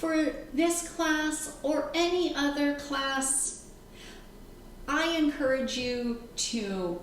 For this class or any other class, I encourage you to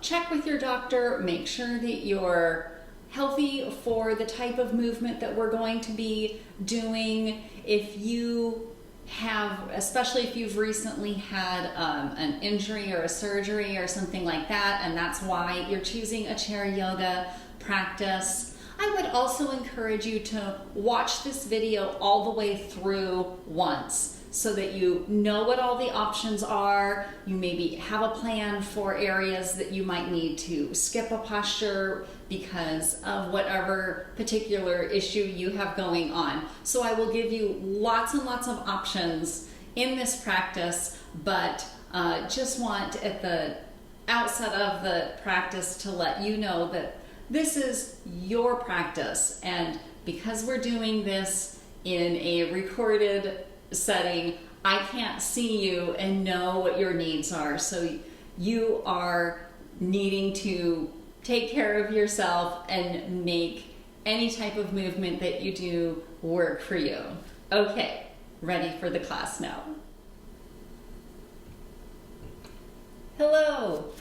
check with your doctor, make sure that you're healthy for the type of movement that we're going to be doing. If you have, especially if you've recently had an injury or a surgery or something like that, and that's why you're choosing a chair yoga practice, I would also encourage you to watch this video all the way through once so that you know what all the options are. You maybe have a plan for areas that you might need to skip a posture because of whatever particular issue you have going on. So I will give you lots and lots of options in this practice, but just want at the outset of the practice to let you know that this is your practice, and because we're doing this in a recorded setting, I can't see you and know what your needs are. So you are needing to take care of yourself and make any type of movement that you do work for you. Okay, ready for the class now. Hello.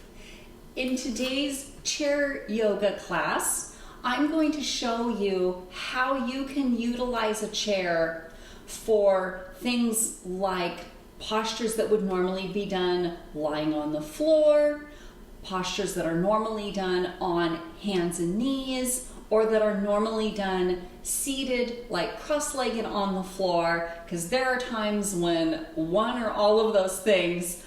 In today's chair yoga class, I'm going to show you how you can utilize a chair for things like postures that would normally be done lying on the floor, postures that are normally done on hands and knees, or that are normally done seated, like cross-legged on the floor, because there are times when one or all of those things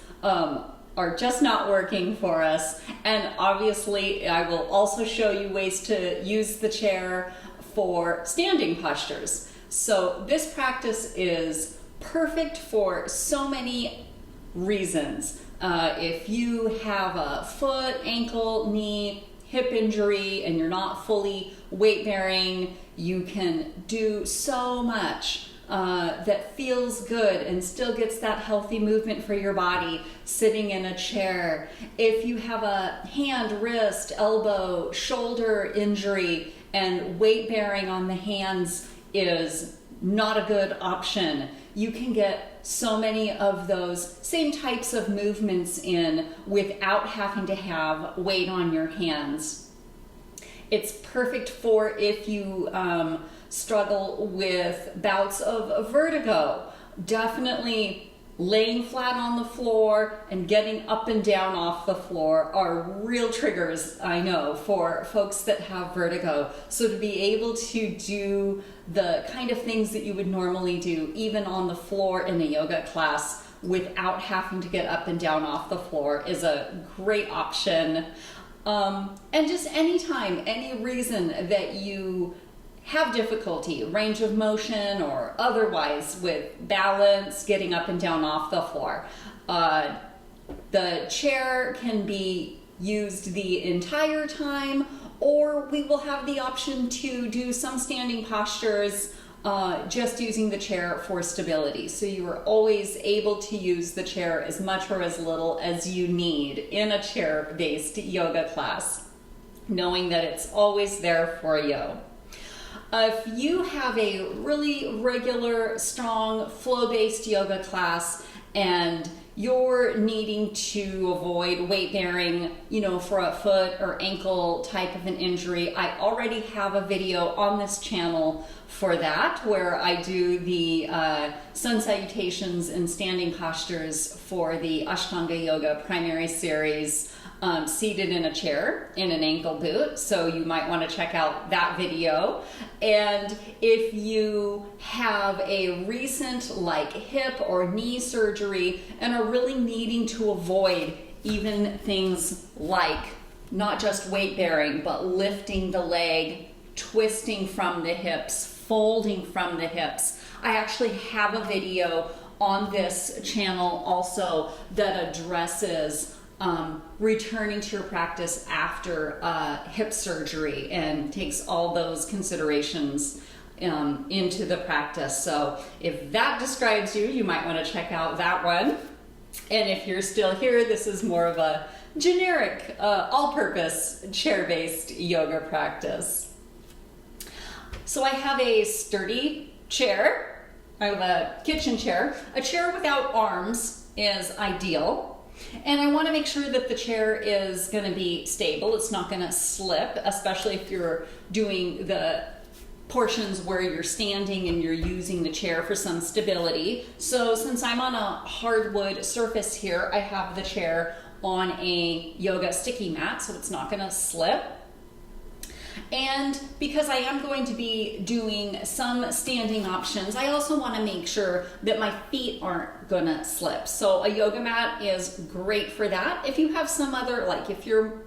are just not working for us. And obviously, I will also show you ways to use the chair for standing postures. So this practice is perfect for so many reasons. If you have a foot, ankle, knee, hip injury, and you're not fully weight bearing, you can do so much that feels good and still gets that healthy movement for your body sitting in a chair. If you have a hand, wrist, elbow, shoulder injury and weight bearing on the hands is not a good option, you can get so many of those same types of movements in without having to have weight on your hands. It's perfect for if you struggle with bouts of vertigo. Definitely laying flat on the floor and getting up and down off the floor are real triggers, I know, for folks that have vertigo. So to be able to do the kind of things that you would normally do, even on the floor in a yoga class, without having to get up and down off the floor is a great option. And just anytime, any reason that you have difficulty, range of motion or otherwise with balance, getting up and down off the floor, the chair can be used the entire time, or we will have the option to do some standing postures just using the chair for stability. So you are always able to use the chair as much or as little as you need in a chair-based yoga class, knowing that it's always there for you. If you have a really regular, strong, flow-based yoga class and you're needing to avoid weight bearing, for a foot or ankle type of an injury, I already have a video on this channel for that, where I do the sun salutations and standing postures for the Ashtanga Yoga primary series, seated in a chair in an ankle boot. So you might want to check out that video. And if you have a recent like hip or knee surgery and are really needing to avoid even things like not just weight bearing, but lifting the leg, twisting from the hips, folding from the hips, I actually have a video on this channel also that addresses returning to your practice after hip surgery and takes all those considerations into the practice. So if that describes you, you might want to check out that one. And if you're still here, this is more of a generic, all-purpose chair-based yoga practice. So I have a sturdy chair I have a kitchen chair. A chair without arms is ideal. And I want to make sure that the chair is going to be stable. It's not going to slip, especially if you're doing the portions where you're standing and you're using the chair for some stability. So since I'm on a hardwood surface here, I have the chair on a yoga sticky mat, so it's not going to slip. And because I am going to be doing some standing options, I also want to make sure that my feet aren't going to slip. So a yoga mat is great for that. If you have some other, like if you're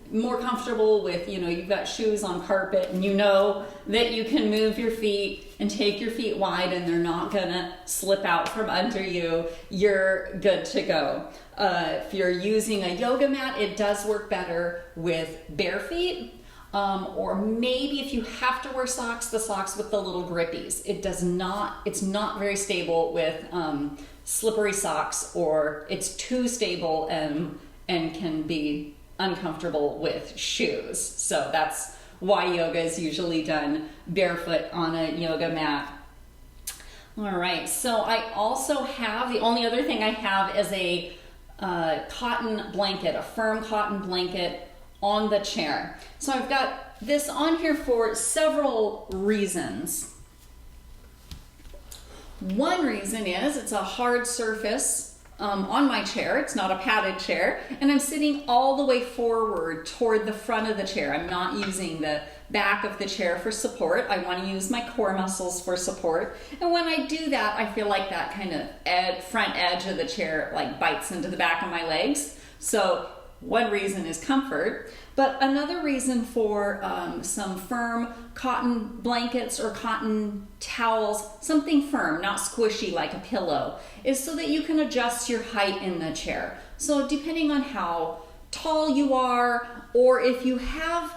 more comfortable with, you've got shoes on carpet and you know that you can move your feet and take your feet wide and they're not gonna slip out from under you, you're good to go. If you're using a yoga mat, it does work better with bare feet. Or maybe if you have to wear socks, the socks with the little grippies. It's not very stable with slippery socks, or it's too stable and can be uncomfortable with shoes. So that's why yoga is usually done barefoot on a yoga mat. All right, so I also have, the only other thing I have is a cotton blanket, a firm cotton blanket on the chair. So I've got this on here for several reasons. One reason is it's a hard surface on my chair. It's not a padded chair, and I'm sitting all the way forward toward the front of the chair. I'm not using the back of the chair for support. I want to use my core muscles for support, and when I do that, I feel like that kind of front edge of the chair like bites into the back of my legs. So one reason is comfort, but another reason for some firm cotton blankets or cotton towels, something firm, not squishy like a pillow, is so that you can adjust your height in the chair. So depending on how tall you are, or if you have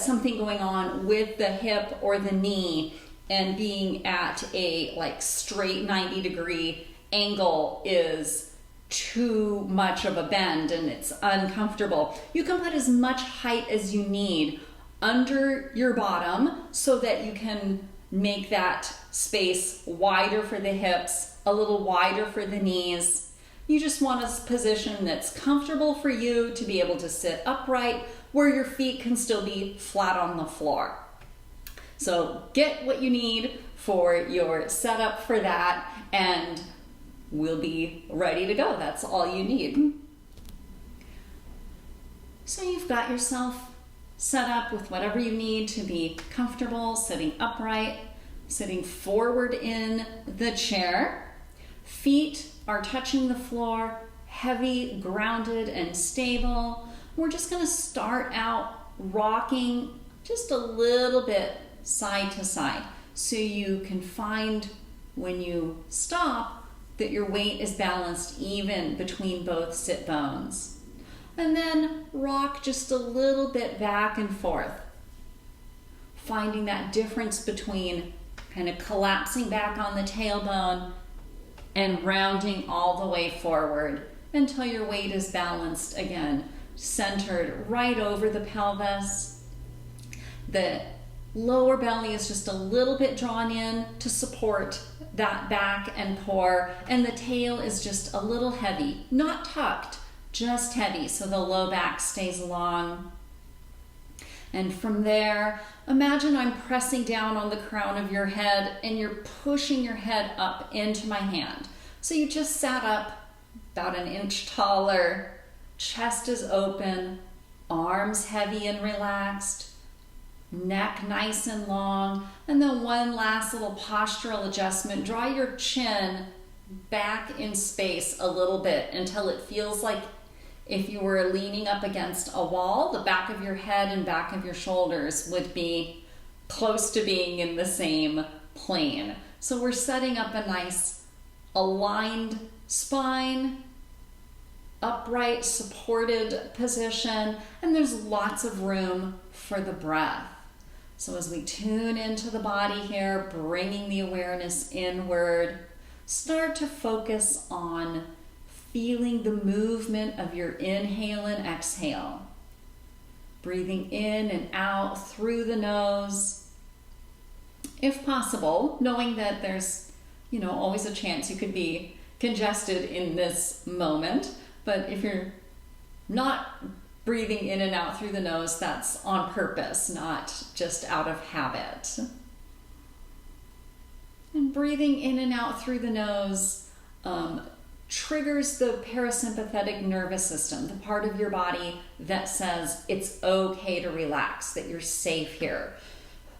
something going on with the hip or the knee and being at a like straight 90-degree angle is too much of a bend and it's uncomfortable, you can put as much height as you need under your bottom so that you can make that space wider for the hips, a little wider for the knees. You just want a position that's comfortable for you to be able to sit upright where your feet can still be flat on the floor. So get what you need for your setup for that, and we'll be ready to go. That's all you need. So you've got yourself set up with whatever you need to be comfortable, sitting upright, sitting forward in the chair. Feet are touching the floor, heavy, grounded, and stable. We're just going to start out rocking just a little bit side to side so you can find when you stop that your weight is balanced even between both sit bones. And then rock just a little bit back and forth, finding that difference between kind of collapsing back on the tailbone and rounding all the way forward until your weight is balanced again, centered right over the pelvis. The lower belly is just a little bit drawn in to support that back and core, and the tail is just a little heavy, not tucked, just heavy, so the low back stays long. And from there, imagine I'm pressing down on the crown of your head and you're pushing your head up into my hand. So you just sat up about an inch taller, chest is open, arms heavy and relaxed, neck nice and long, and then one last little postural adjustment. Draw your chin back in space a little bit until it feels like if you were leaning up against a wall, the back of your head and back of your shoulders would be close to being in the same plane. So we're setting up a nice aligned spine, upright, supported position, and there's lots of room for the breath. So as we tune into the body here, bringing the awareness inward, start to focus on feeling the movement of your inhale and exhale. Breathing in and out through the nose. if possible, knowing that there's, always a chance you could be congested in this moment. But if you're not breathing in and out through the nose, that's on purpose, not just out of habit. And breathing in and out through the nose triggers the parasympathetic nervous system, the part of your body that says it's okay to relax, that you're safe here.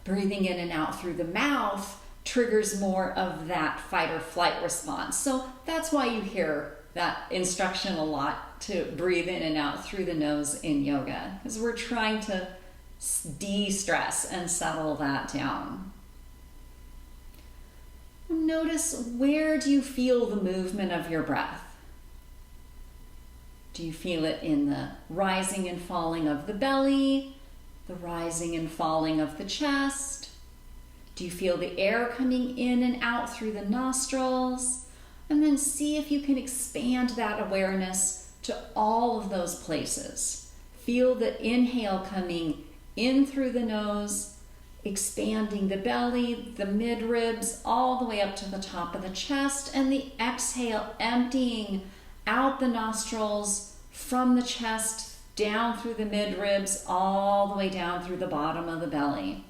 Breathing in and out through the mouth triggers more of that fight or flight response. So that's why you hear that instruction a lot, to breathe in and out through the nose in yoga, because we're trying to de-stress and settle that down. Notice, where do you feel the movement of your breath? Do you feel it in the rising and falling of the belly, the rising and falling of the chest? Do you feel the air coming in and out through the nostrils? And then see if you can expand that awareness to all of those places. Feel the inhale coming in through the nose, expanding the belly, the mid-ribs, all the way up to the top of the chest, and the exhale emptying out the nostrils from the chest, down through the mid-ribs, all the way down through the bottom of the belly.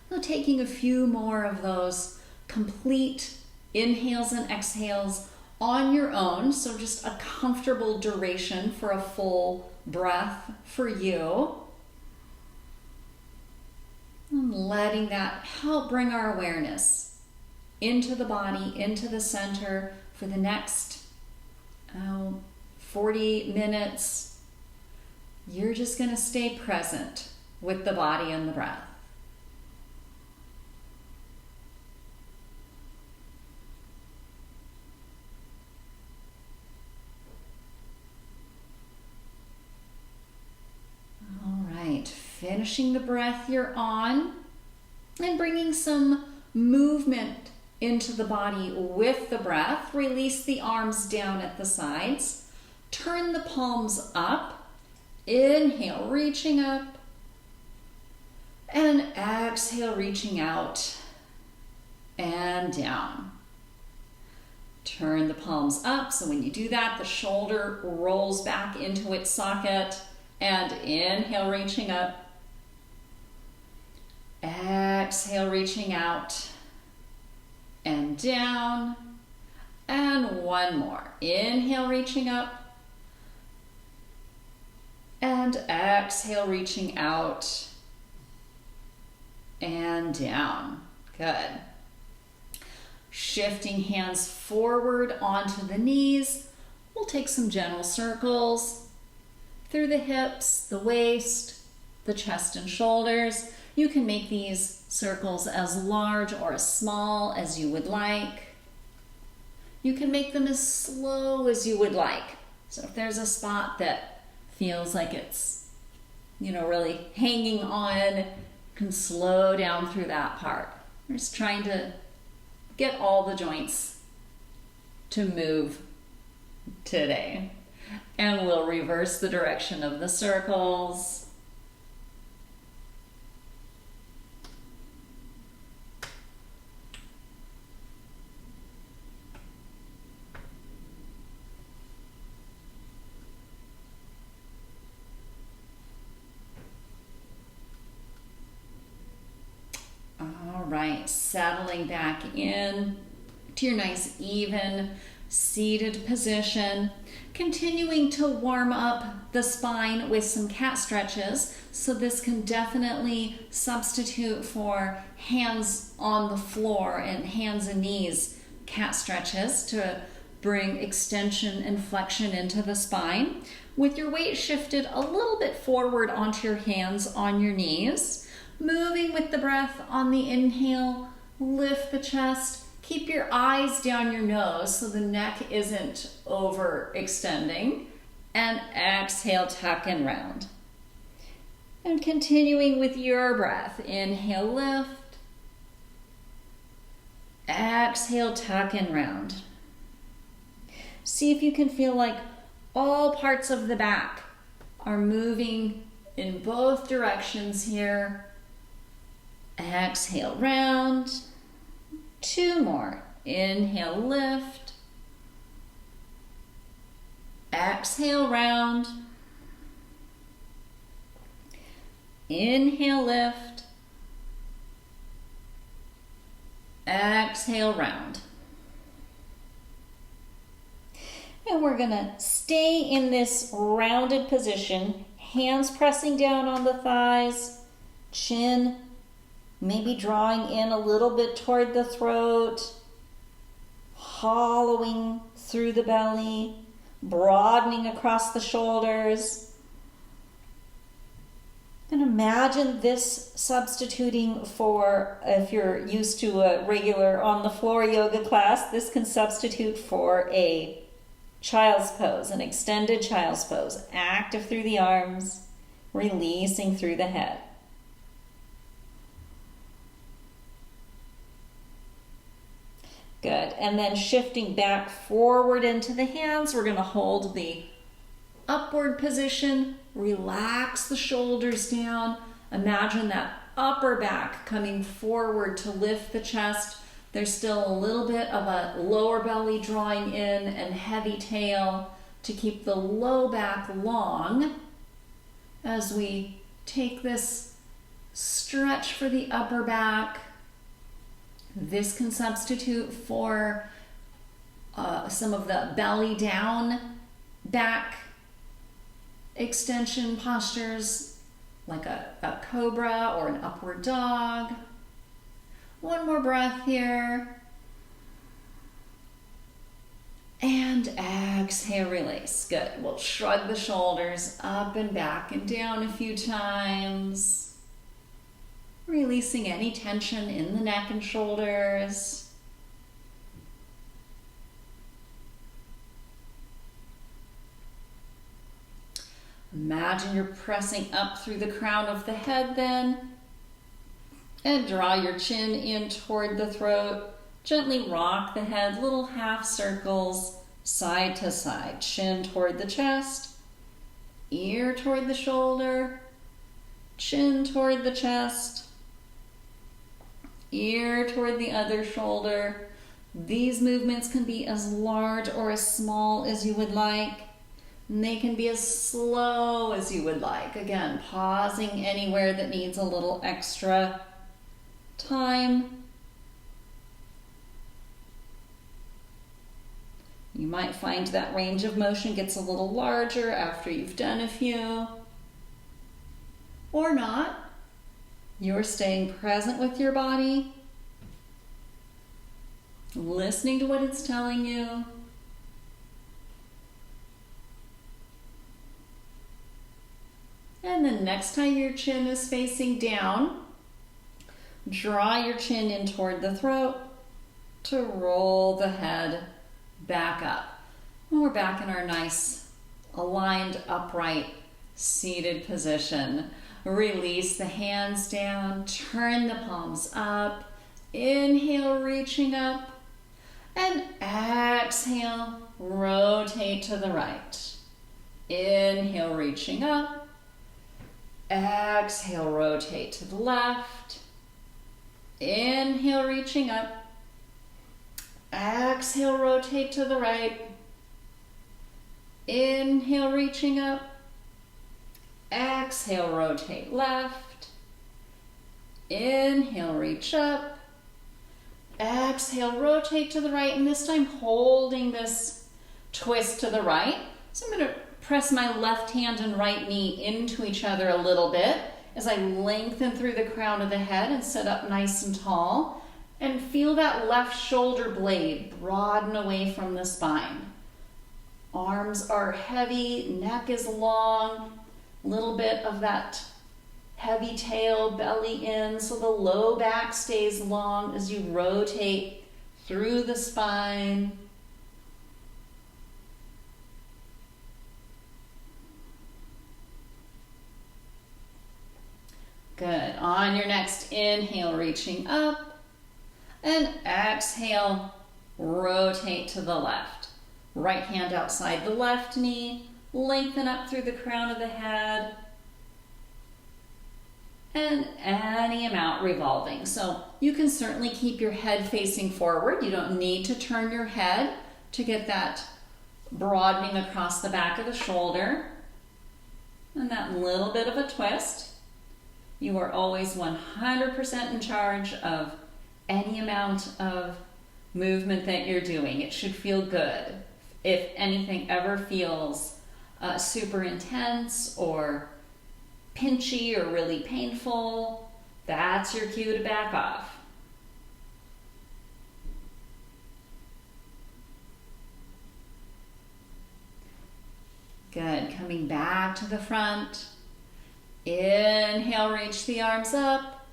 Now taking a few more of those complete inhales and exhales on your own, so just a comfortable duration for a full breath for you. And letting that help bring our awareness into the body, into the center for the next 40 minutes. You're just going to stay present with the body and the breath. Finishing the breath you're on and bringing some movement into the body with the breath. Release the arms down at the sides. Turn the palms up. Inhale, reaching up. And exhale, reaching out and down. Turn the palms up, so when you do that, the shoulder rolls back into its socket. And inhale, reaching up. Exhale, reaching out and down. And one more. Inhale, reaching up. And exhale, reaching out and down. Good. Shifting hands forward onto the knees. We'll take some gentle circles through the hips, the waist, the chest and shoulders. You can make these circles as large or as small as you would like. You can make them as slow as you would like. So if there's a spot that feels like it's, really hanging on, you can slow down through that part. We're just trying to get all the joints to move today. And we'll reverse the direction of the circles. All right, settling back in to your nice even seated position, continuing to warm up the spine with some cat stretches. So this can definitely substitute for hands on the floor and hands and knees cat stretches to bring extension and flexion into the spine. With your weight shifted a little bit forward onto your hands on your knees, moving with the breath on the inhale, lift the chest. Keep your eyes down your nose so the neck isn't overextending. And exhale, tuck and round. And continuing with your breath. Inhale, lift. Exhale, tuck and round. See if you can feel like all parts of the back are moving in both directions here. Exhale, round. 2 more. Inhale, lift. Exhale, round. Inhale, lift. Exhale, round. And we're going to stay in this rounded position, hands pressing down on the thighs, chin maybe drawing in a little bit toward the throat, hollowing through the belly, broadening across the shoulders. And imagine this substituting for, if you're used to a regular on the floor yoga class, this can substitute for a child's pose, an extended child's pose, active through the arms, releasing through the head. Good. And then shifting back forward into the hands, we're going to hold the upward position, relax the shoulders down. Imagine that upper back coming forward to lift the chest. There's still a little bit of a lower belly drawing in and heavy tail to keep the low back long as we take this stretch for the upper back. This can substitute for some of the belly down back extension postures like a cobra or an upward dog. One more breath here. And exhale, release. Good. We'll shrug the shoulders up and back and down a few times. Releasing any tension in the neck and shoulders. Imagine you're pressing up through the crown of the head then. And draw your chin in toward the throat. Gently rock the head, little half circles, side to side. Chin toward the chest, ear toward the shoulder, chin toward the chest, ear toward the other shoulder. These movements can be as large or as small as you would like. And they can be as slow as you would like. Again, pausing anywhere that needs a little extra time. You might find that range of motion gets a little larger after you've done a few. Or not. You're staying present with your body, listening to what it's telling you. And then next time your chin is facing down, draw your chin in toward the throat to roll the head back up. And we're back in our nice, aligned, upright, seated position. Release the hands down, turn the palms up. Inhale, reaching up. And exhale, rotate to the right. Inhale, reaching up. Exhale, rotate to the left. Inhale, reaching up. Exhale, rotate to the right. Inhale, reaching up. Exhale, rotate left. Inhale, reach up. Exhale, rotate to the right. And this time holding this twist to the right. So I'm going to press my left hand and right knee into each other a little bit as I lengthen through the crown of the head and sit up nice and tall. And feel that left shoulder blade broaden away from the spine. Arms are heavy, neck is long, little bit of that heavy tail, belly in, so the low back stays long as you rotate through the spine. Good. On your next inhale, reaching up. And exhale, rotate to the left. Right hand outside the left knee. Lengthen up through the crown of the head. and any amount revolving. So you can certainly keep your head facing forward. You don't need to turn your head to get that broadening across the back of the shoulder and that little bit of a twist. You are always 100% in charge of any amount of movement that you're doing. It should feel good. If anything ever feels super intense or pinchy or really painful, that's your cue to back off. Good. Coming back to the front. Inhale, reach the arms up.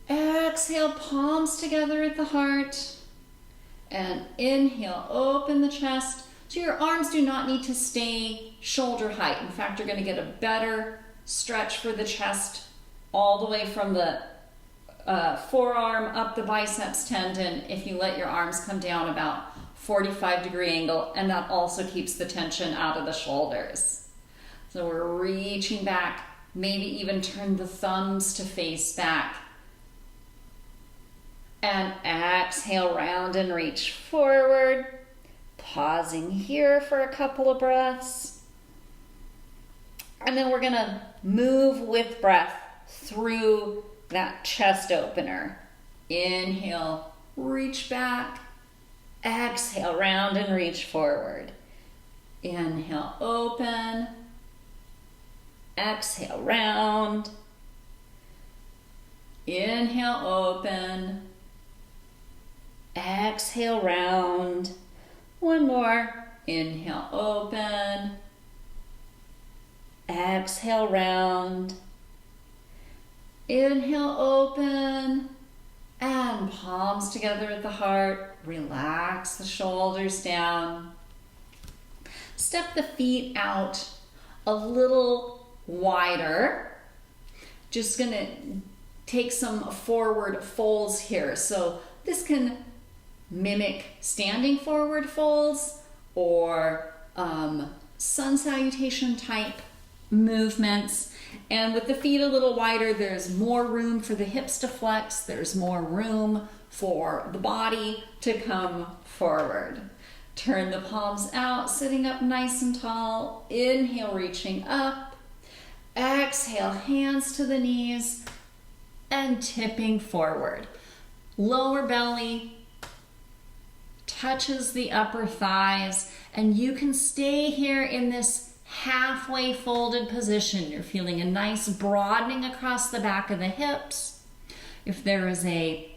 Exhale, palms together at the heart. And inhale, open the chest. So your arms do not need to stay shoulder height. In fact, you're going to get a better stretch for the chest all the way from the forearm up the biceps tendon if you let your arms come down about 45-degree angle, and that also keeps the tension out of the shoulders. So we're reaching back, maybe even turn the thumbs to face back. And exhale, round and reach forward. Pausing here for a couple of breaths. And then we're gonna move with breath through that chest opener. Inhale, reach back. Exhale, round and reach forward. Inhale, open. Exhale, round. Inhale, open. Exhale, round. One more. Inhale, open. Exhale, round. Inhale, open. And palms together at the heart. Relax the shoulders down. Step the feet out a little wider. Just gonna take some forward folds here. So this can mimic standing forward folds or sun salutation type movements. And with the feet a little wider, there's more room for the hips to flex. There's more room for the body to come forward. Turn the palms out, sitting up nice and tall. Inhale, reaching up. Exhale, hands to the knees and tipping forward. Lower belly touches the upper thighs, and you can stay here in this halfway folded position. You're feeling a nice broadening across the back of the hips. If there is a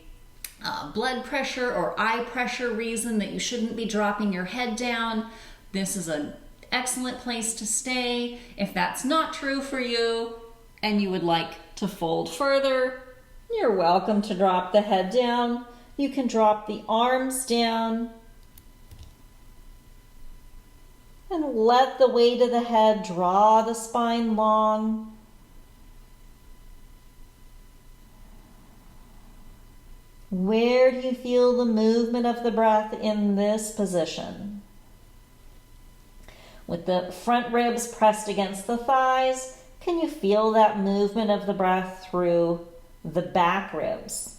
blood pressure or eye pressure reason that you shouldn't be dropping your head down, this is an excellent place to stay. If that's not true for you and you would like to fold further, you're welcome to drop the head down. You can drop the arms down and let the weight of the head draw the spine long. Where do you feel the movement of the breath in this position? With the front ribs pressed against the thighs, can you feel that movement of the breath through the back ribs?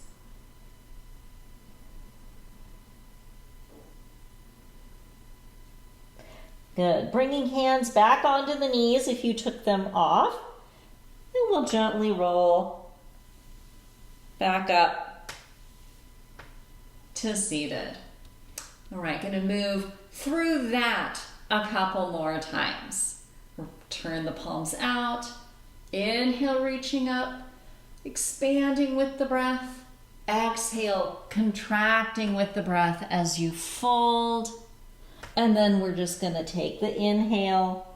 Good. Bringing hands back onto the knees if you took them off. And we'll gently roll back up to seated. All right, going to move through that a couple more times. Turn the palms out. Inhale, reaching up, expanding with the breath. Exhale, contracting with the breath as you fold. And then we're just going to take the inhale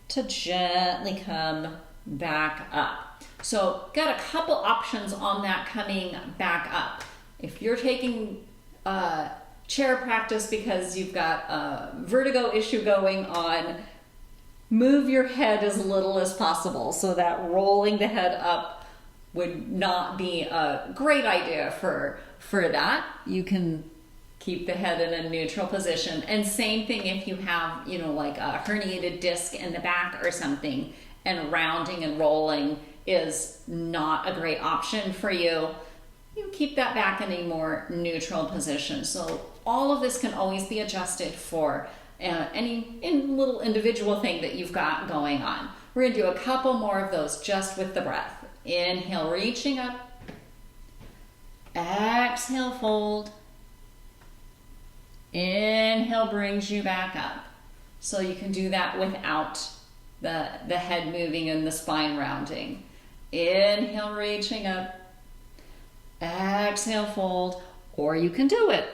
to gently come back up. So got a couple options on that coming back up. If you're taking chair practice because you've got a vertigo issue going on, move your head as little as possible. So that rolling the head up would not be a great idea for that. You can keep the head in a neutral position. And same thing if you have, like a herniated disc in the back or something, and rounding and rolling is not a great option for you, you keep that back in a more neutral position. So all of this can always be adjusted for any little individual thing that you've got going on. We're going to do a couple more of those just with the breath. Inhale, reaching up. Exhale, fold. Inhale brings you back up. So you can do that without the head moving and the spine rounding. Inhale, reaching up. Exhale, fold. Or you can do it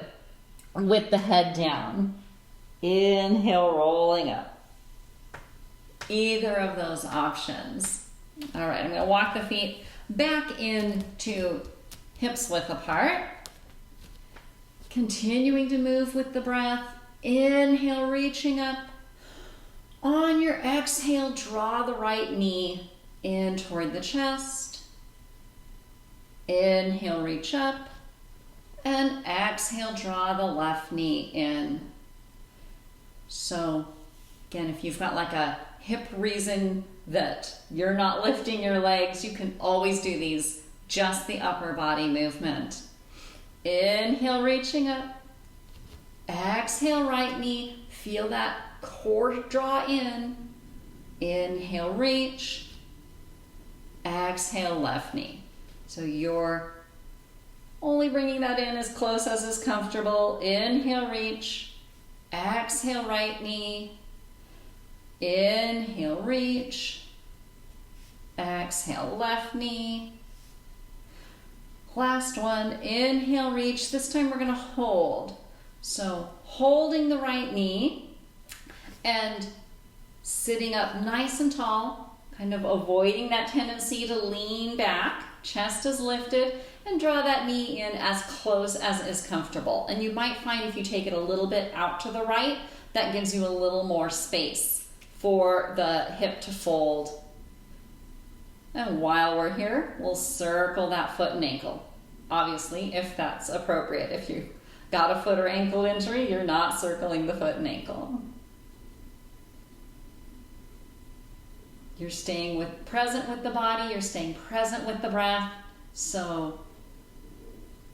with the head down. Inhale, rolling up. Either of those options. All right, I'm going to walk the feet back into hips width apart. Continuing to move with the breath. Inhale, reaching up. On your exhale, draw the right knee in toward the chest. Inhale, reach up. And exhale, draw the left knee in. So again, if you've got like a hip reason that you're not lifting your legs, you can always do these, just the upper body movement. Inhale, reaching up. Exhale, right knee. Feel that core draw in. Inhale, reach. Exhale, left knee. So you're only bringing that in as close as is comfortable. Inhale, reach. Exhale, right knee. Inhale, reach. Exhale, left knee. Last one. Inhale, reach. This time we're going to hold. So holding the right knee and sitting up nice and tall, kind of avoiding that tendency to lean back. Chest is lifted, and draw that knee in as close as is comfortable. And you might find if you take it a little bit out to the right, that gives you a little more space for the hip to fold. And while we're here, we'll circle that foot and ankle. Obviously, if that's appropriate. If you got a foot or ankle injury, you're not circling the foot and ankle. You're staying present with the body, you're staying present with the breath. So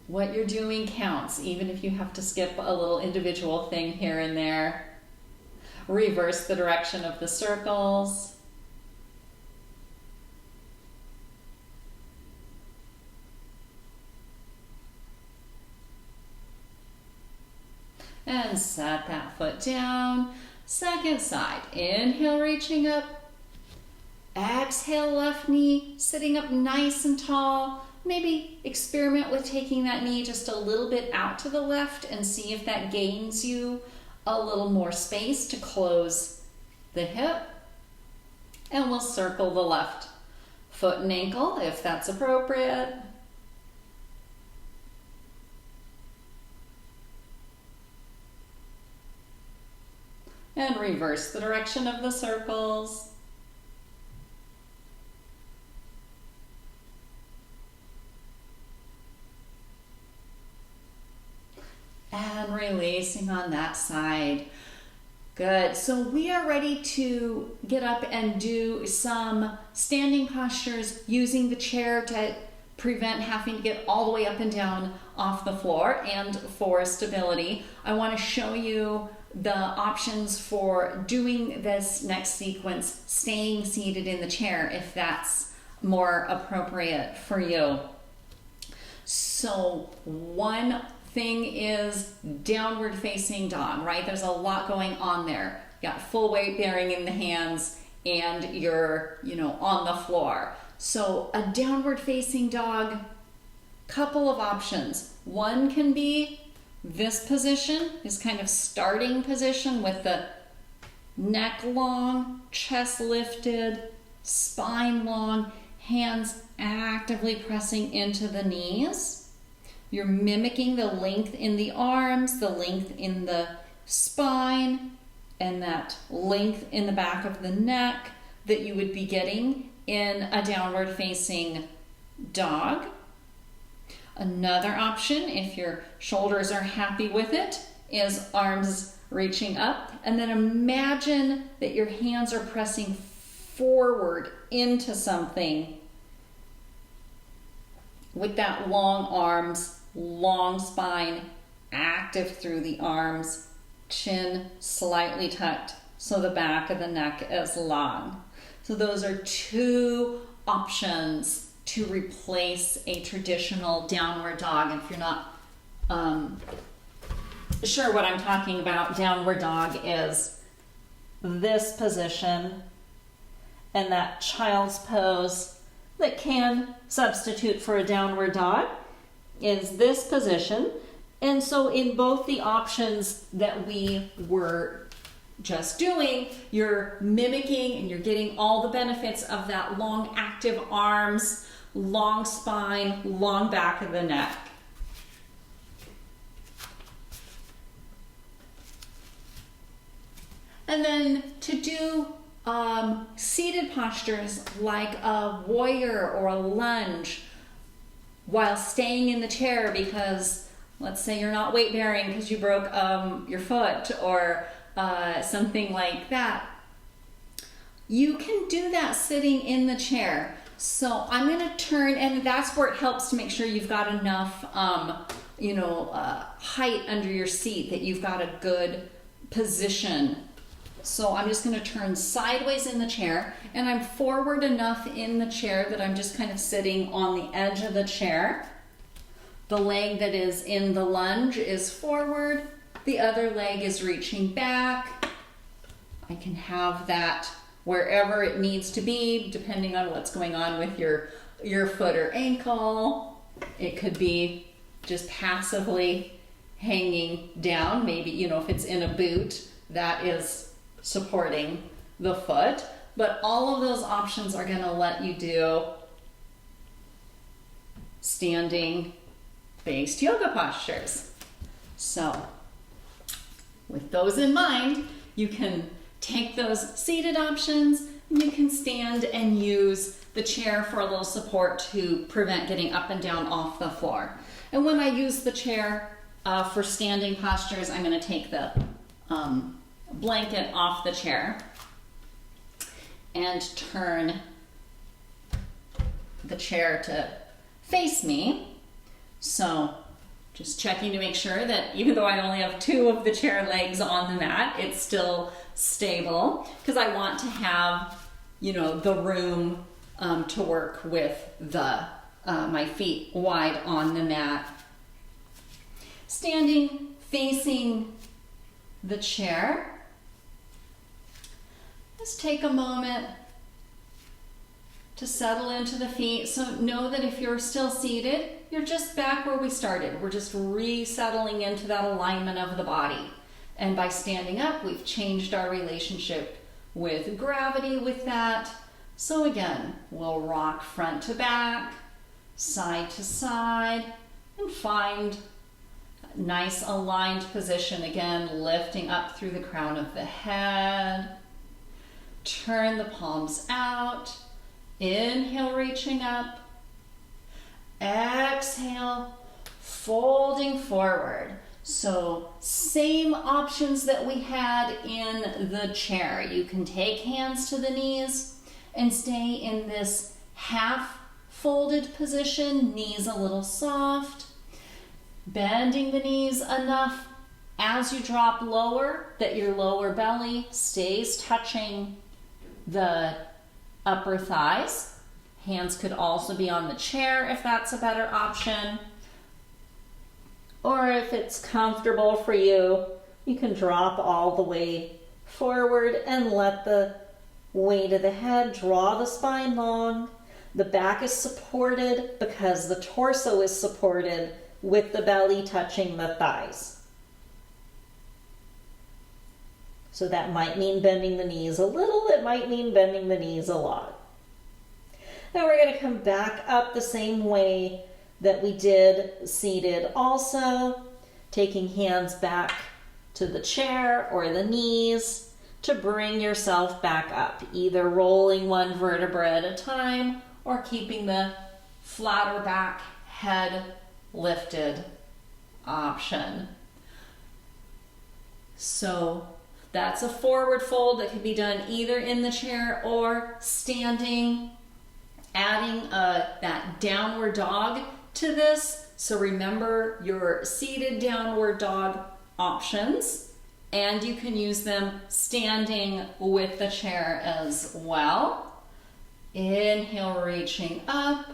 what you're doing counts, even if you have to skip a little individual thing here and there. Reverse the direction of the circles. And set that foot down. Second side. Inhale, reaching up. Exhale, left knee, sitting up nice and tall. Maybe experiment with taking that knee just a little bit out to the left and see if that gains you a little more space to close the hip. And we'll circle the left foot and ankle if that's appropriate. And reverse the direction of the circles. And releasing on that side. Good. So we are ready to get up and do some standing postures using the chair to prevent having to get all the way up and down off the floor. And for stability, I want to show you the options for doing this next sequence, staying seated in the chair, if that's more appropriate for you. So one thing is downward facing dog, right? There's a lot going on there. You got full weight bearing in the hands and you're, on the floor. So a downward facing dog, couple of options. One can be this position, this kind of starting position with the neck long, chest lifted, spine long, hands actively pressing into the knees. You're mimicking the length in the arms, the length in the spine, and that length in the back of the neck that you would be getting in a downward facing dog. Another option, if your shoulders are happy with it, is arms reaching up. And then imagine that your hands are pressing forward into something with that long arms, long spine, active through the arms, chin slightly tucked so the back of the neck is long. So those are two options to replace a traditional downward dog. And if you're not sure what I'm talking about, downward dog is this position and that child's pose that can substitute for a downward dog is this position. And so in both the options that we were just doing, you're mimicking and you're getting all the benefits of that long active arms, long spine, long back of the neck. And then to do seated postures like a warrior or a lunge while staying in the chair, because let's say you're not weight bearing because you broke your foot or something like that. You can do that sitting in the chair. So I'm going to turn, and that's where it helps to make sure you've got enough, height under your seat, that you've got a good position. So I'm just going to turn sideways in the chair, and I'm forward enough in the chair that I'm just kind of sitting on the edge of the chair. The leg that is in the lunge is forward. The other leg is reaching back. I can have that wherever it needs to be, depending on what's going on with your foot or ankle. It could be just passively hanging down. Maybe, if it's in a boot, that is supporting the foot. But all of those options are going to let you do standing based yoga postures. So with those in mind, you can take those seated options, and you can stand and use the chair for a little support to prevent getting up and down off the floor. And when I use the chair for standing postures, I'm going to take the blanket off the chair and turn the chair to face me. So just checking to make sure that even though I only have two of the chair legs on the mat, it's still stable, because I want to have, the room to work with the my feet wide on the mat. Standing facing the chair. Just take a moment to settle into the feet. So know that if you're still seated, you're just back where we started. We're just resettling into that alignment of the body. And by standing up, we've changed our relationship with gravity with that. So again, we'll rock front to back, side to side, and find a nice aligned position. Again, lifting up through the crown of the head. Turn the palms out. Inhale, reaching up. Exhale, folding forward. So same options that we had in the chair. You can take hands to the knees and stay in this half folded position, knees a little soft. Bending the knees enough as you drop lower that your lower belly stays touching the upper thighs. Hands could also be on the chair if that's a better option. Or if it's comfortable for you, you can drop all the way forward and let the weight of the head draw the spine long. The back is supported because the torso is supported with the belly touching the thighs. So that might mean bending the knees a little, it might mean bending the knees a lot. Now we're going to come back up the same way that we did seated also, taking hands back to the chair or the knees to bring yourself back up, either rolling one vertebra at a time or keeping the flatter back, head lifted option. So that's a forward fold that can be done either in the chair or standing. Adding that downward dog to this. So remember your seated downward dog options, and you can use them standing with the chair as well. Inhale, reaching up.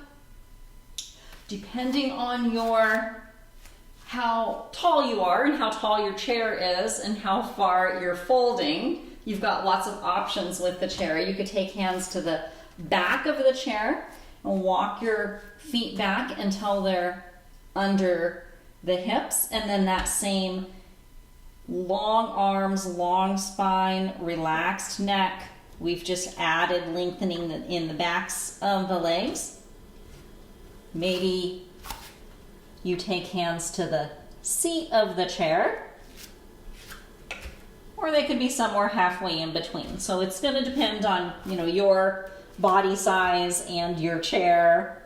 Depending on how tall you are and how tall your chair is and how far you're folding, you've got lots of options with the chair. You could take hands to the back of the chair and walk your feet back until they're under the hips, and then that same long arms, long spine, relaxed neck. We've just added lengthening in the backs of the legs. Maybe you take hands to the seat of the chair, or they could be somewhere halfway in between. So it's going to depend on, your body size and your chair.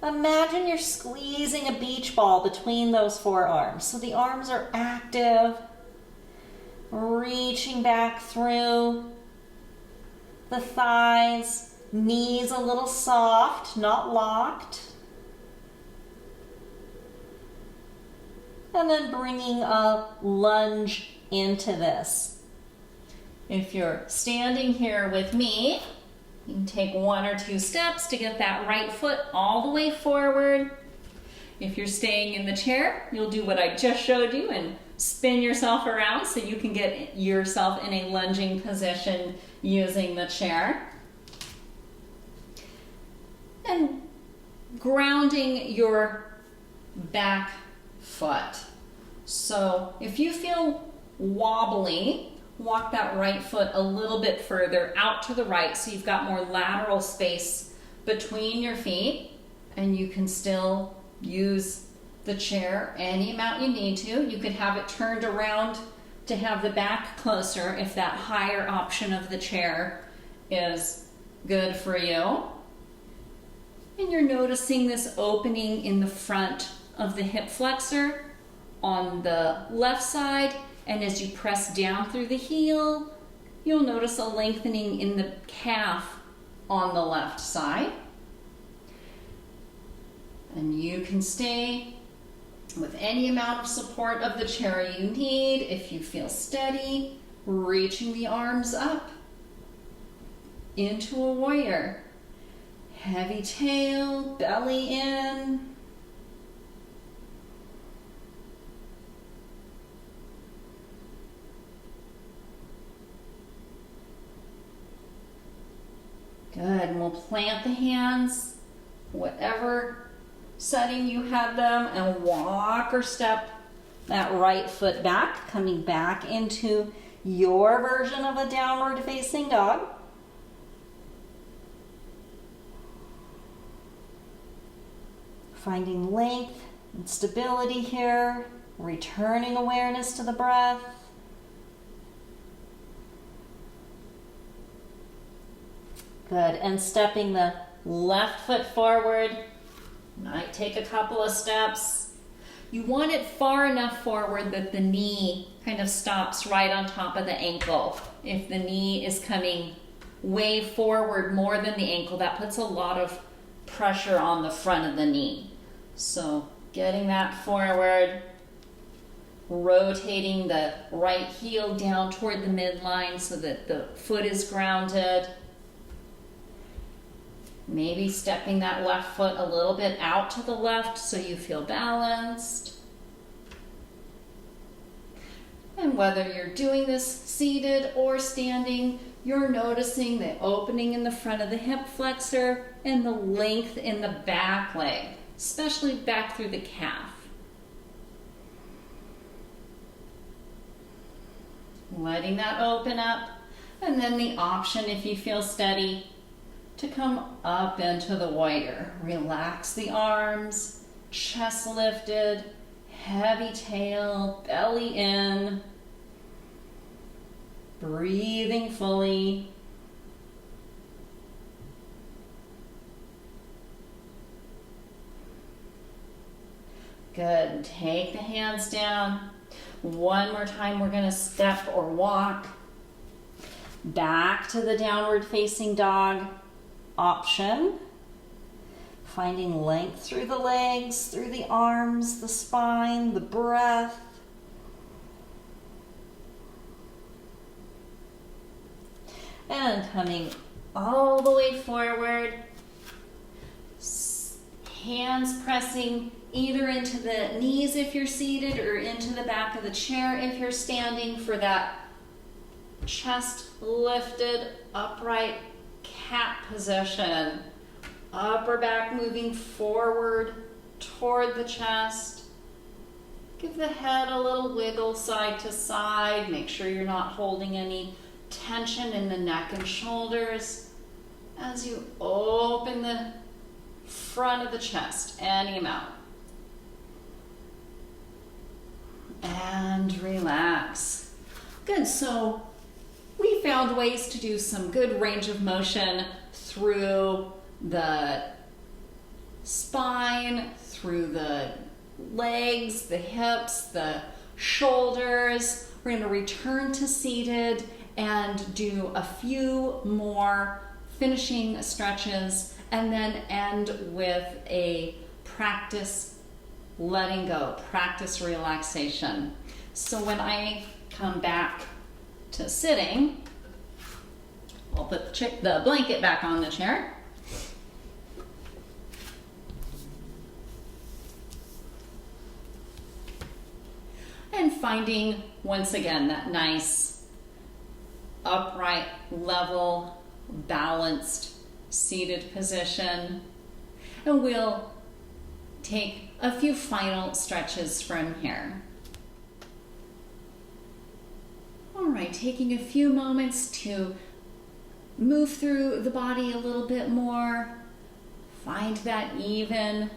Imagine you're squeezing a beach ball between those forearms. So the arms are active, reaching back through the thighs, knees a little soft, not locked. And then bringing a lunge into this. If you're standing here with me, you can take 1 or 2 steps to get that right foot all the way forward. If you're staying in the chair, you'll do what I just showed you and spin yourself around so you can get yourself in a lunging position using the chair. And grounding your back foot. So if you feel wobbly, walk that right foot a little bit further out to the right so you've got more lateral space between your feet, and you can still use the chair any amount you need to. You could have it turned around to have the back closer if that higher option of the chair is good for you. And you're noticing this opening in the front of the hip flexor on the left side, and as you press down through the heel, you'll notice a lengthening in the calf on the left side. And you can stay with any amount of support of the chair you need. If you feel steady, reaching the arms up into a warrior. Heavy tail, belly in. Good, and we'll plant the hands, whatever setting you have them, and walk or step that right foot back, coming back into your version of a downward facing dog. Finding length and stability here, returning awareness to the breath. Good, and stepping the left foot forward. Might take a couple of steps. You want it far enough forward that the knee kind of stops right on top of the ankle. If the knee is coming way forward more than the ankle, that puts a lot of pressure on the front of the knee. So getting that forward, rotating the right heel down toward the midline so that the foot is grounded. Maybe stepping that left foot a little bit out to the left so you feel balanced. And whether you're doing this seated or standing, you're noticing the opening in the front of the hip flexor and the length in the back leg, especially back through the calf. Letting that open up, and then the option, if you feel steady, to come up into the warrior. Relax the arms, chest lifted, heavy tail, belly in, breathing fully. Good, take the hands down. One more time, we're gonna step or walk back to the downward facing dog. option. Finding length through the legs, through the arms, the spine, the breath. And coming all the way forward. Hands pressing either into the knees if you're seated or into the back of the chair if you're standing for that chest lifted, upright cat position. Upper back moving forward toward the chest. Give the head a little wiggle side to side. Make sure you're not holding any tension in the neck and shoulders as you open the front of the chest, any amount. And relax. Good, so we found ways to do some good range of motion through the spine, through the legs, the hips, the shoulders. We're going to return to seated and do a few more finishing stretches and then end with a practice letting go, practice relaxation. So when I come back to sitting, I'll put the blanket back on the chair. And finding, once again, that nice, upright, level, balanced, seated position. And we'll take a few final stretches from here. All right, taking a few moments to move through the body a little bit more. Find that even,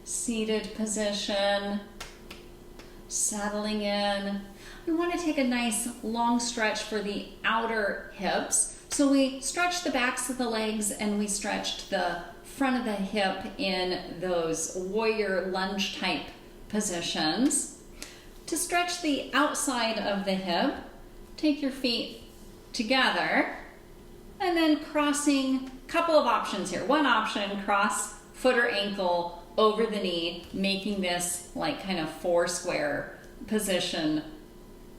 seated position. Settling in. We want to take a nice long stretch for the outer hips. So we stretched the backs of the legs and we stretched the front of the hip in those warrior lunge type positions. To stretch the outside of the hip, take your feet together and then crossing, couple of options here. One option, cross foot or ankle over the knee, making this like kind of four square position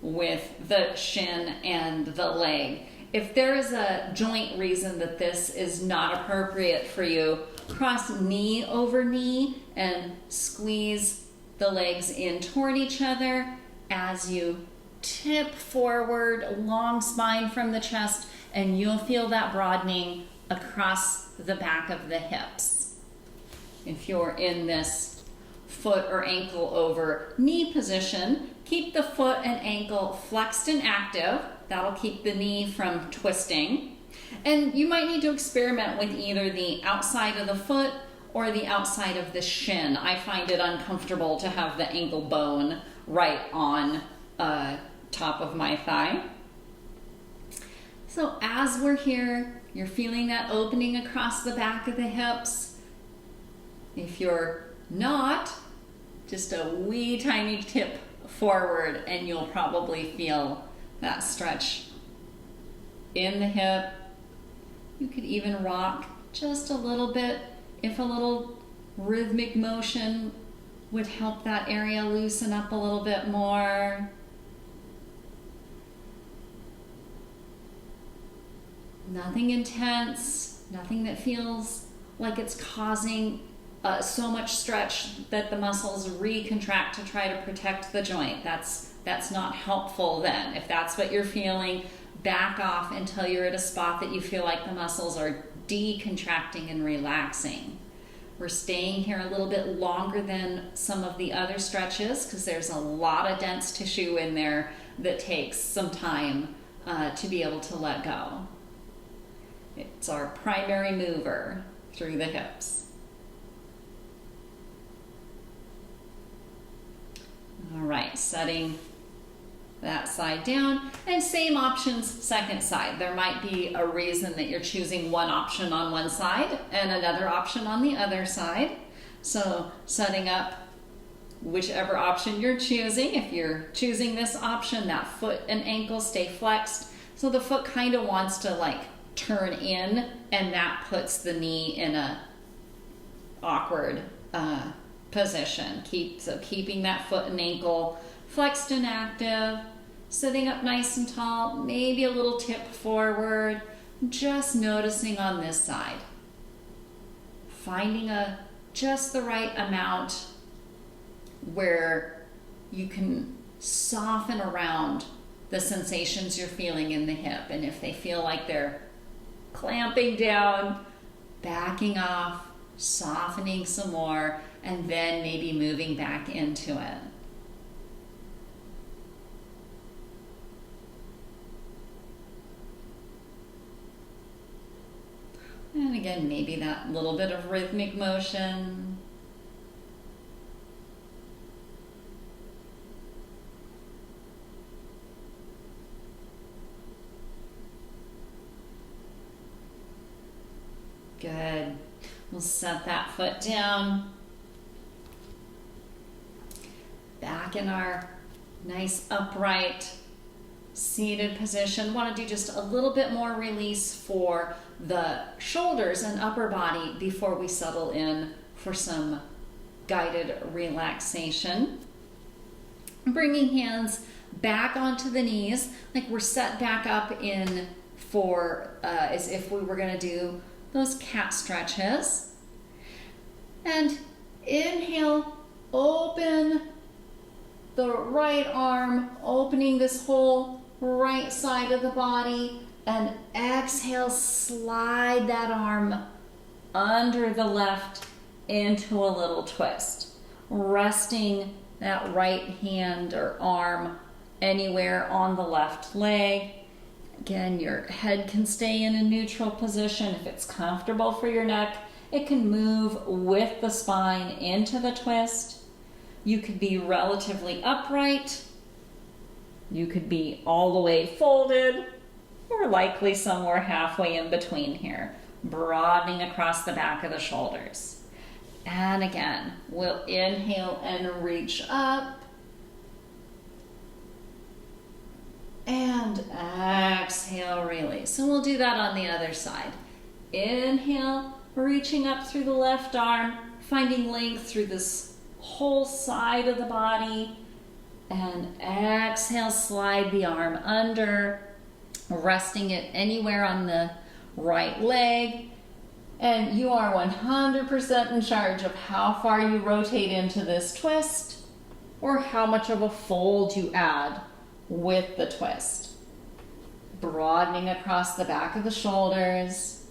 with the shin and the leg. If there is a joint reason that this is not appropriate for you, cross knee over knee and squeeze the legs in toward each other as you tip forward, long spine from the chest, and you'll feel that broadening across the back of the hips. If you're in this foot or ankle over knee position, keep the foot and ankle flexed and active. That'll keep the knee from twisting. And you might need to experiment with either the outside of the foot or the outside of the shin. I find it uncomfortable to have the ankle bone right on top of my thigh. So as we're here, you're feeling that opening across the back of the hips. If you're not, just a wee tiny tip forward and you'll probably feel that stretch in the hip. You could even rock just a little bit if a little rhythmic motion would help that area loosen up a little bit more. Nothing intense, nothing that feels like it's causing so much stretch that the muscles recontract to try to protect the joint. That's not helpful then. If that's what you're feeling, back off until you're at a spot that you feel like the muscles are decontracting and relaxing. We're staying here a little bit longer than some of the other stretches because there's a lot of dense tissue in there that takes some time to be able to let go. It's our primary mover through the hips. All right, setting that side down, and same options second side. There might be a reason that you're choosing one option on one side and another option on the other side. So setting up whichever option you're choosing. If you're choosing this option, that foot and ankle stay flexed. So the foot kind of wants to like turn in, and that puts the knee in a awkward position. Keeping that foot and ankle flexed and active, sitting up nice and tall, maybe a little tip forward, just noticing on this side. Finding just the right amount where you can soften around the sensations you're feeling in the hip. And if they feel like they're clamping down, backing off, softening some more, and then maybe moving back into it. And again, maybe that little bit of rhythmic motion. Good. We'll set that foot down. Back in our nice upright seated position. Want to do just a little bit more release for the shoulders and upper body before we settle in for some guided relaxation. Bringing hands back onto the knees, like we're set back up in for as if we were going to do those cat stretches. And inhale, open the right arm, opening this whole right side of the body, and exhale, slide that arm under the left into a little twist, resting that right hand or arm anywhere on the left leg. Again, your head can stay in a neutral position. If it's comfortable for your neck, it can move with the spine into the twist. You could be relatively upright. You could be all the way folded, or likely somewhere halfway in between here, broadening across the back of the shoulders. And again, we'll inhale and reach up. And exhale, release. And we'll do that on the other side. Inhale, reaching up through the left arm, finding length through this whole side of the body. And exhale, slide the arm under, resting it anywhere on the right leg. And you are 100% in charge of how far you rotate into this twist or how much of a fold you add with the twist. Broadening across the back of the shoulders.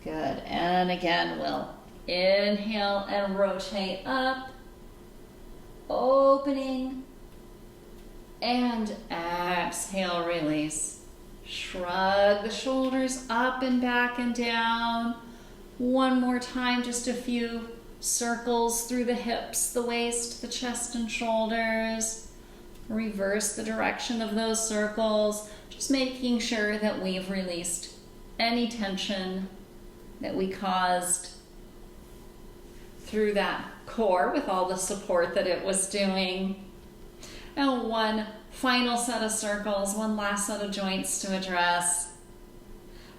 Good. And again, we'll inhale and rotate up, opening, and exhale, release. Shrug the shoulders up and back and down. One more time, just a few circles through the hips, the waist, the chest and shoulders. Reverse the direction of those circles, just making sure that we've released any tension that we caused through that core with all the support that it was doing. And one final set of circles, one last set of joints to address.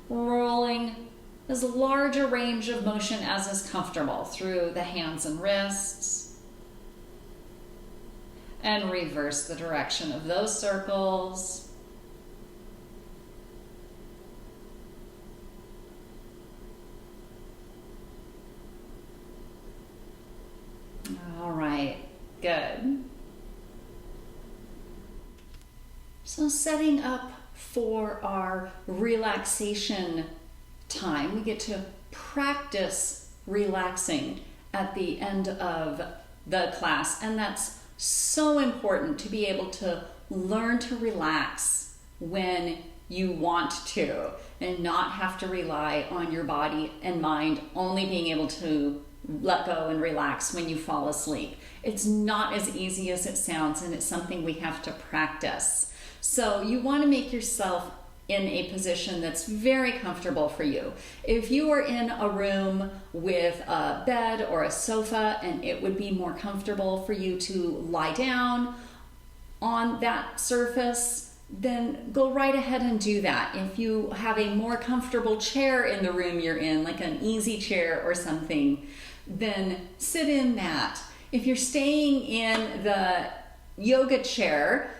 Rolling as large a range of motion as is comfortable through the hands and wrists. And reverse the direction of those circles. All right, good. So setting up for our relaxation time, we get to practice relaxing at the end of the class, and that's so important to be able to learn to relax when you want to and not have to rely on your body and mind only being able to let go and relax when you fall asleep. It's not as easy as it sounds, and it's something we have to practice. So you want to make yourself in a position that's very comfortable for you. If you are in a room with a bed or a sofa and it would be more comfortable for you to lie down, on that surface, then go right ahead and do that. If you have a more comfortable chair in the room you're in, like an easy chair or something, then sit in that. If you're staying in the yoga chair,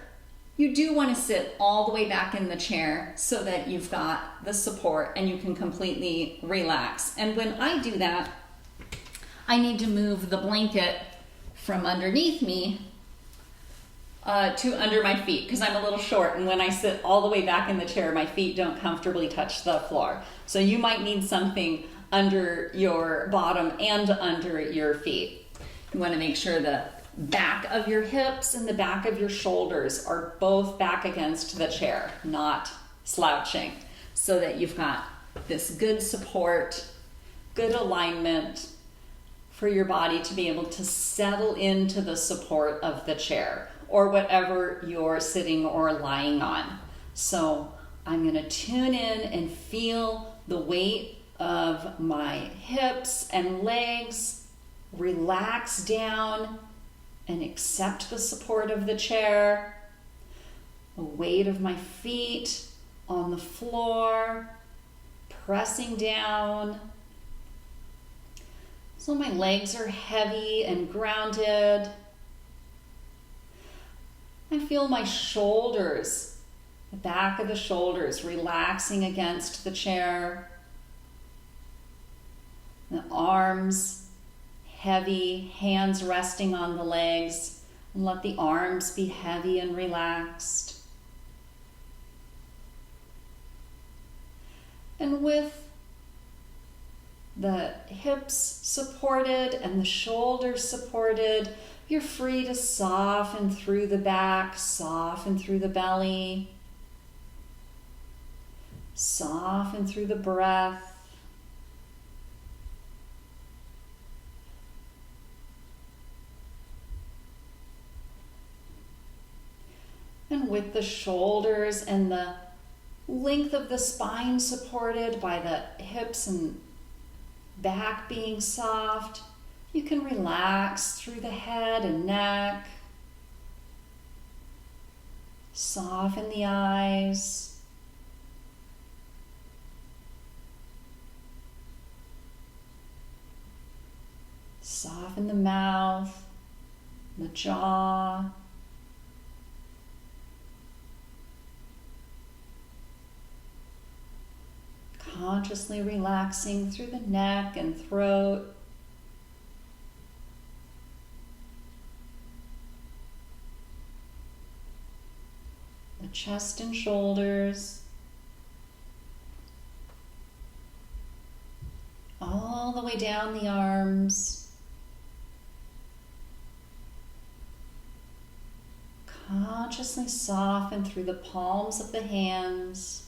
you do want to sit all the way back in the chair so that you've got the support and you can completely relax. And when I do that, I need to move the blanket from underneath me to under my feet because I'm a little short, and when I sit all the way back in the chair, my feet don't comfortably touch the floor. So you might need something under your bottom and under your feet. You want to make sure the back of your hips and the back of your shoulders are both back against the chair, not slouching, so that you've got this good support, good alignment for your body to be able to settle into the support of the chair or whatever you're sitting or lying on. So I'm going to tune in and feel the weight of my hips and legs relax down and accept the support of the chair, the weight of my feet on the floor, pressing down. So my legs are heavy and grounded. I feel my shoulders, the back of the shoulders relaxing against the chair. The arms heavy, hands resting on the legs, and let the arms be heavy and relaxed. And with the hips supported and the shoulders supported, you're free to soften through the back, soften through the belly, soften through the breath. And with the shoulders and the length of the spine supported by the hips and back being soft, you can relax through the head and neck. Soften the eyes. Soften the mouth, the jaw. Consciously relaxing through the neck and throat. The chest and shoulders. All the way down the arms. Consciously soften through the palms of the hands.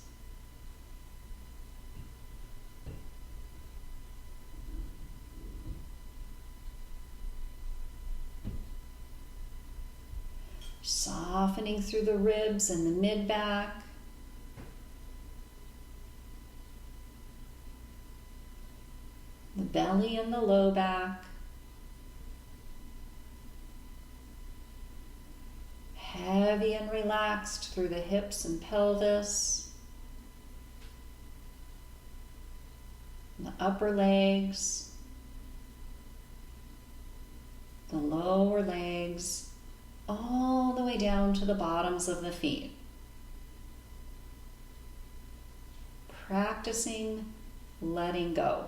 Softening through the ribs and the mid-back. The belly and the low back. Heavy and relaxed through the hips and pelvis. The upper legs. The lower legs. All the way down to the bottoms of the feet. Practicing letting go.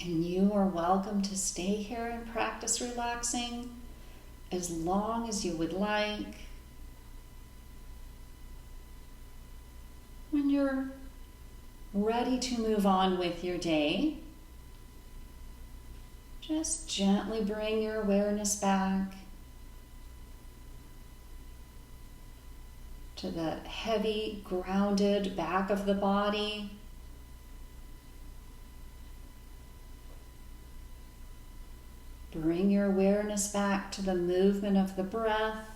And you are welcome to stay here and practice relaxing as long as you would like. When you're ready to move on with your day, just gently bring your awareness back to the heavy, grounded back of the body. Bring your awareness back to the movement of the breath,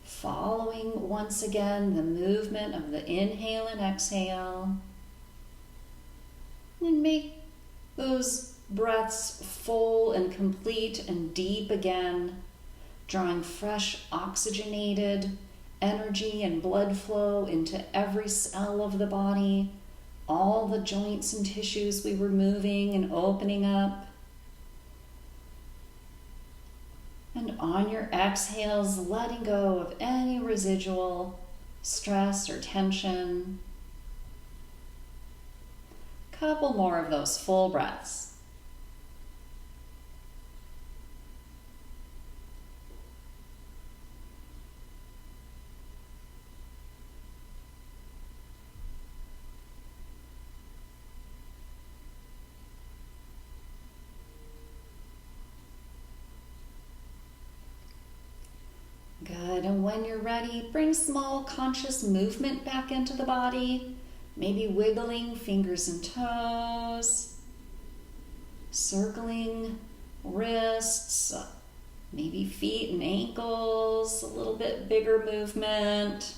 following once again the movement of the inhale and exhale. And make those breaths full and complete and deep again, drawing fresh oxygenated energy and blood flow into every cell of the body, all the joints and tissues we were moving and opening up. And on your exhales, letting go of any residual stress or tension. Couple more of those full breaths. Good, and when you're ready, bring small conscious movement back into the body, maybe wiggling fingers and toes, circling wrists, maybe feet and ankles, a little bit bigger movement.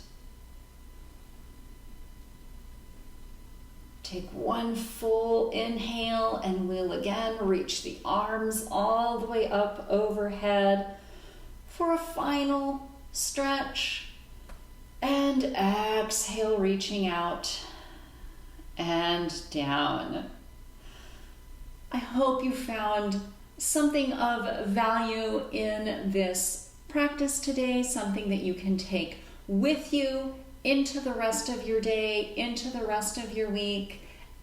Take one full inhale and we'll again reach the arms all the way up overhead for a final stretch, and exhale, reaching out and down. I hope you found something of value in this practice today, something that you can take with you into the rest of your day, into the rest of your week,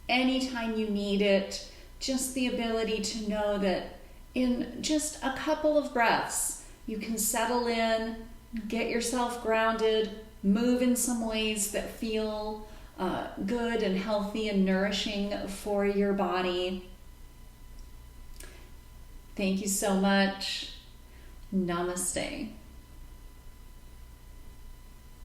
anytime you need it. Just the ability to know that in just a couple of breaths, you can settle in, get yourself grounded, move in some ways that feel good and healthy and nourishing for your body. Thank you so much. Namaste.